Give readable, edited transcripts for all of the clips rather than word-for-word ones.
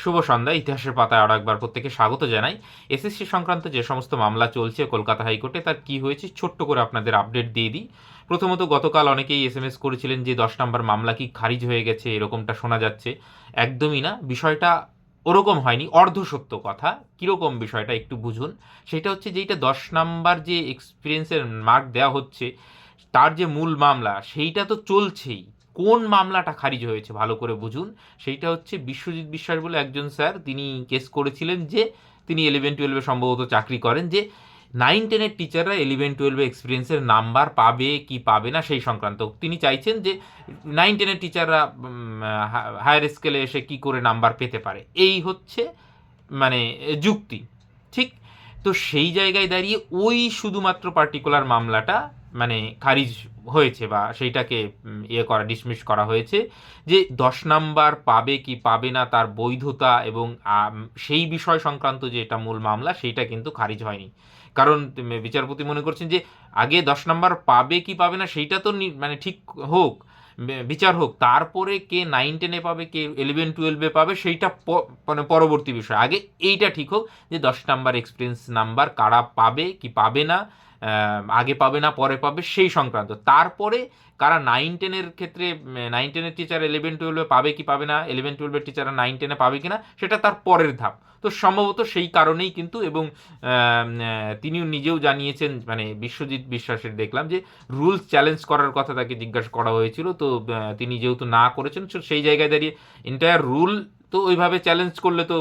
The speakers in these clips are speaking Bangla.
শুভ সন্ধ্যা। ইতিহাসের পাতায় আরও একবার প্রত্যেকে স্বাগত জানাই। এসএসসি সংক্রান্ত যে সমস্ত মামলা চলছে কলকাতা হাইকোর্টে, তার কি হয়েছে ছোট্ট করে আপনাদের আপডেট দিয়ে দিই। প্রথমত, গতকাল অনেকেই এসএমএস করেছিলেন যে 10 নম্বর মামলা কি খারিজ হয়ে গেছে, এরকমটা শোনা যাচ্ছে। একদমই না, বিষয়টা ওরকম হয়নি। অর্ধসত্য কথা। কীরকম বিষয়টা একটু বুঝুন। সেটা হচ্ছে যে এইটা 10 নম্বর যে এক্সপিরিয়েন্সের মার্ক দেওয়া হচ্ছে, তার যে মূল মামলা সেইটা তো চলছেই। কোন মামলাটা খারিজ হয়েছে ভালো করে বুঝুন। সেইটা হচ্ছে বিশ্বজিৎ বিশ্বাস বলে একজন স্যার, তিনি কেস করেছিলেন যে তিনি 11-12-এ সম্ভবত চাকরি করেন, যে 9-10-এর টিচাররা 11-12-এ এক্সপিরিয়েন্সের নাম্বার পাবে কি পাবে না সেই সংক্রান্ত। তিনি চাইছেন যে 9-10-এর টিচাররা হায়ার স্কেলে এসে কি করে নাম্বার পেতে পারে, এই হচ্ছে মানে যুক্তি। ঠিক। তো সেই জায়গায় দাঁড়িয়ে ওই শুধুমাত্র পার্টিকুলার মামলাটা মানে খারিজ হয়েছে, বা সেইটাকে ডিসমিস করা হয়েছে, যে 10 নম্বর পাবে কি পাবে না তার বৈধতা এবং সেই বিষয় সংক্রান্ত যে এটা মূল মামলা, সেইটা কিন্তু খারিজ হয়নি। কারণ বিচারপতি মনে করছেন যে আগে 10 নম্বর পাবে কি পাবে না সেইটা তো মানে ঠিক হোক, বিচার হোক, তারপরে কে 9-10-এ পাবে, কে 11-12-এ পাবে, সেইটা মানে পরবর্তী বিষয়। আগে এইটা ঠিক হোক যে 10 নম্বর এক্সপিরিয়েন্স নাম্বার কারা পাবে কি পাবে না, আগে পাবে না পরে পাবে সেই সংক্রান্ত। তারপরে কারা 9-10-এর ক্ষেত্রে 9-10-এর টিচার 11-12-এ পাবে কি পাবে না, 11-12-এর টিচাররা 9-10-এ পাবে কিনা, সেটা তার পরের ধাপ। তো সম্ভবত সেই কারণেই কিন্তু, এবং তিনিও নিজেও জানিয়েছেন, মানে বিশ্বজিৎ বিশ্বাসের দেখলাম যে রুলস চ্যালেঞ্জ করার কথা তাকে জিজ্ঞাসা করা হয়েছিল, তো তিনি যেহেতু না করেছেন, সেই জায়গায় দাঁড়িয়ে এন্টায়ার রুল তো ওইভাবে চ্যালেঞ্জ করলে তো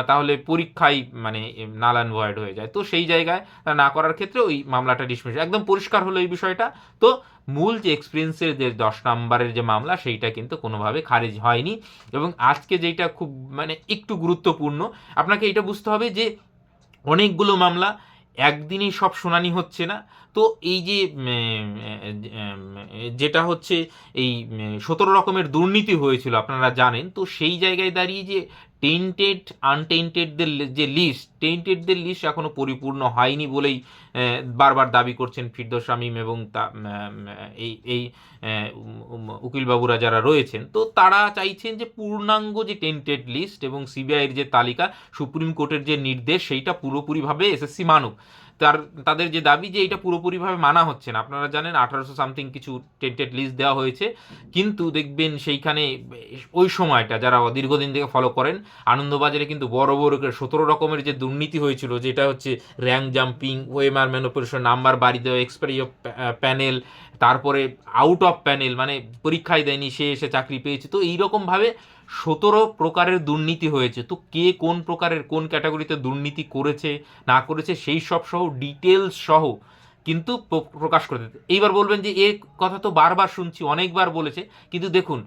তাহলে পরীক্ষাই মানে নাল অ্যান্ড ভয়েড হয়ে যায়। তো সেই জায়গায় না করার ক্ষেত্রে ওই মামলাটা ডিসমিস, একদম পরিষ্কার হলো এই বিষয়টা। তো মূল যে এক্সপিরিয়েন্সের যে 10 নম্বরের যে মামলা, সেইটা কিন্তু কোনোভাবে খারিজ হয়নি। এবং আজকে যেটা খুব মানে একটু গুরুত্বপূর্ণ, আপনাকে এটা বুঝতে হবে যে অনেকগুলো মামলা একদিনেই সব শুনানি হচ্ছে না। তো এই যে যেটা হচ্ছে এই 17 রকমের দুর্নীতি হয়েছিল আপনারা জানেন, তো সেই জায়গায় দাঁড়িয়ে যে টেন্টেড আনটেন্টেডদের যে লিস্ট, টেন্টেডদের লিস্ট এখনো পরিপূর্ণ হয়নি বলেই বারবার দাবি করছেন ফিরদৌস শামীম এবং এই এই উকিলবাবুরা যারা রয়েছেন। তো তারা চাইছেন যে পূর্ণাঙ্গ যে টেন্টেড লিস্ট এবং সিবিআইয়ের যে তালিকা, সুপ্রিম কোর্টের যে নির্দেশ, সেইটা পুরোপুরিভাবে এসএসসি মানুক। তাদের যে দাবি যে এটা পুরোপুরিভাবে মানা হচ্ছে না। আপনারা জানেন 1800 সামথিং কিছু টেন্টেড লিস্ট দেওয়া হয়েছে, কিন্তু দেখবেন সেইখানে ওই সময়টা যারা দীর্ঘদিন থেকে ফলো করেন, আনন্দবাজারে কিন্তু বড় বড় 17 রকমের যে দুর্নীতি হয়েছিল, যেটা হচ্ছে rank jumping, OMR manipulation, number বাড়ি দেওয়া, এক্সপায়ারি অফ প্যানেল, তারপরে আউট অফ প্যানেল, মানে পরীক্ষায় দেয়নি সে এসে চাকরি পেয়েছে। তো এইরকমভাবে 17 প্রকারের দুর্নীতি হয়েছে। তো কে কোন প্রকারের কোন ক্যাটাগরিতে দুর্নীতি করেছে না করেছে সেই সব সহ ডিটেলস সহ কিন্তু প্রকাশ করে দিতে। এইবার বলবেন যে এর কথা তো বারবার শুনছি, অনেকবার বলেছে, কিন্তু দেখুন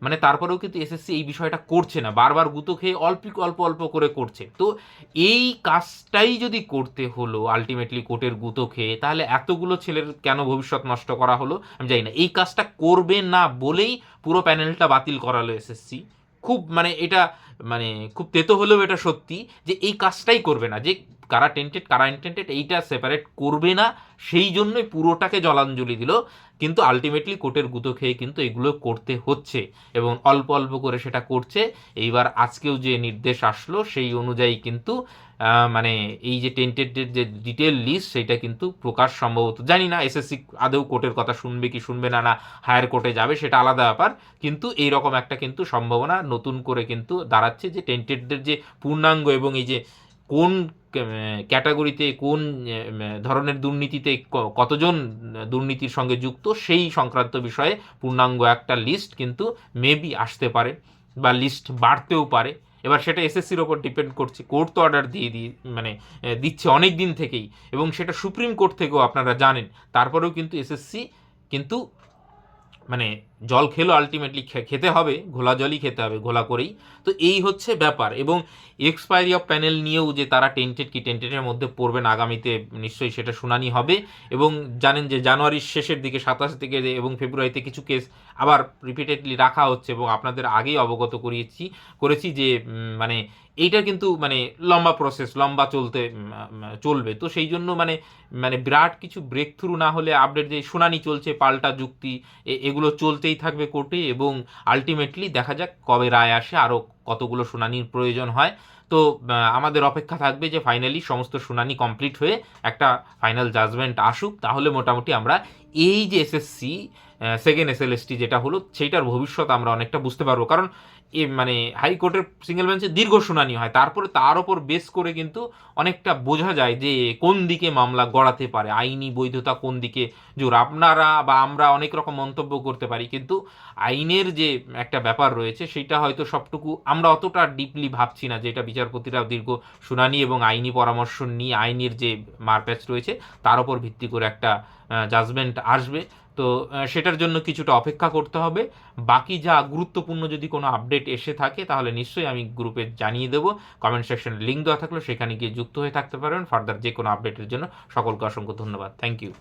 মানে তারপরেও কিন্তু এসএসসি এই বিষয়টা করছে না, বারবার গুঁতো খেয়ে অল্প অল্প অল্প করে করছে। তো এই কাজটাই যদি করতে হলো আলটিমেটলি কোর্টের গুঁতো খেয়ে, তাহলে এতগুলো ছেলের কেন ভবিষ্যৎ নষ্ট করা হলো আমি জানি না। এই কাজটা করবে না বলেই পুরো প্যানেলটা বাতিল করালো এসএসসি। খুব মানে এটা মানে খুব তেতো হলেও এটা সত্যি যে এই কাজটাই করবে না, যে কারা টেন্টেড কারা ইনটেন্টেড এইটা সেপারেট করবে না, সেই জন্যই পুরোটাকে জলাঞ্জলি দিল। কিন্তু আলটিমেটলি কোর্টের গুঁতো খেয়ে কিন্তু এগুলো করতে হচ্ছে, এবং অল্প অল্প করে সেটা করছে। এইবার আজকেও যে নির্দেশ আসলো সেই অনুযায়ী কিন্তু মানে এই যে টেন্টেডের যে ডিটেল লিস্ট, সেটা কিন্তু প্রকাশ সম্ভবত, জানি না এসএসসি আদৌ কোর্টের কথা শুনবে কি শুনবে না, না হায়ার কোর্টে যাবে সেটা আলাদা ব্যাপার। কিন্তু এইরকম একটা কিন্তু সম্ভাবনা নতুন করে কিন্তু দাঁড়াচ্ছে যে টেন্টেডদের যে পূর্ণাঙ্গ এবং এই যে কোন ক্যাটাগরিতে কোন ধরনের দুর্নীতিতে কতজন দুর্নীতির সঙ্গে যুক্ত, সেই সংক্রান্ত বিষয়ে পূর্ণাঙ্গ একটা লিস্ট কিন্তু মেবি আসতে পারে, বা লিস্ট বাড়তেও পারে। এবার সেটা এসএসসির ওপর ডিপেন্ড করছে। কোর্ট তো অর্ডার দিয়ে মানে দিচ্ছে অনেক দিন থেকেই, এবং সেটা সুপ্রিম কোর্ট থেকেও আপনারা জানেন। তারপরেও কিন্তু এসএসসি কিন্তু মানে জল খেলো, আলটিমেটলি খেতে হবে, ঘোলা জলই খেতে হবে, ঘোলা করেই। তো এই হচ্ছে ব্যাপার। এবং এক্সপায়ারি অফ প্যানেল নিয়েও যে তারা টেন্টেড কি টেন্টেডের মধ্যে পড়বেন, আগামীতে নিশ্চয়ই সেটা শুনানি হবে। এবং জানেন যে জানুয়ারির শেষের দিকে 27 থেকে এবং ফেব্রুয়ারিতে কিছু কেস আবার রিপিটেডলি রাখা হচ্ছে, এবং আপনাদের আগেই অবগত করেছি যে মানে এইটা কিন্তু মানে লম্বা প্রসেস, লম্বা চলবে। তো সেই জন্য মানে মানে বিরাট কিছু ব্রেক থ্রু না হলে আপডেট যে শুনানি চলছে, পাল্টা যুক্তি, এগুলো চলতেই থাকবে কোর্টে, এবং আলটিমেটলি দেখা যাক কবে রায় আসে। আরও কতগুলো শুনানির প্রয়োজন হয়। তো আমাদের অপেক্ষা থাকবে যে ফাইনালি সমস্ত শুনানি কমপ্লিট হয়ে একটা ফাইনাল জাজমেন্ট আসুক, তাহলে মোটামুটি আমরা এই যে এসএসসি সেকেন্ড এসএলএসটি যেটা হলো সেইটার ভবিষ্যৎ আমরা অনেকটা বুঝতে পারবো। কারণ মানে হাইকোর্টের সিঙ্গেল বেঞ্চে দীর্ঘ শুনানি হয়, তারপরে তার ওপর বেস করে কিন্তু অনেকটা বোঝা যায় যে কোন দিকে মামলা গড়াতে পারে, আইনি বৈধতা কোন দিকে জোর। আপনারা বা আমরা অনেক রকম মন্তব্য করতে পারি, কিন্তু আইনের যে একটা ব্যাপার রয়েছে সেটা হয়তো সবটুকু আমরা অতটা ডিপলি ভাবছি না, যেটা বিচারপতিরা দীর্ঘ শুনানি এবং আইনি পরামর্শ নিয়ে আইনের যে মারপ্যাচ রয়েছে তার উপর ভিত্তি করে একটা জাজমেন্ট আসবে। তো সেটার জন্য কিছুটা অপেক্ষা করতে হবে। বাকি যা গুরুত্বপূর্ণ যদি কোনো আপডেট এসে থাকে তাহলে নিশ্চয়ই আমি গ্রুপে জানিয়ে দেবো। কমেন্ট সেকশনে লিঙ্ক দেওয়া থাকলে সেখানে গিয়ে যুক্ত হয়ে থাকতে পারেন ফার্দার যে কোনো আপডেটের জন্য। সকলকে অসংখ্য ধন্যবাদ। Thank you.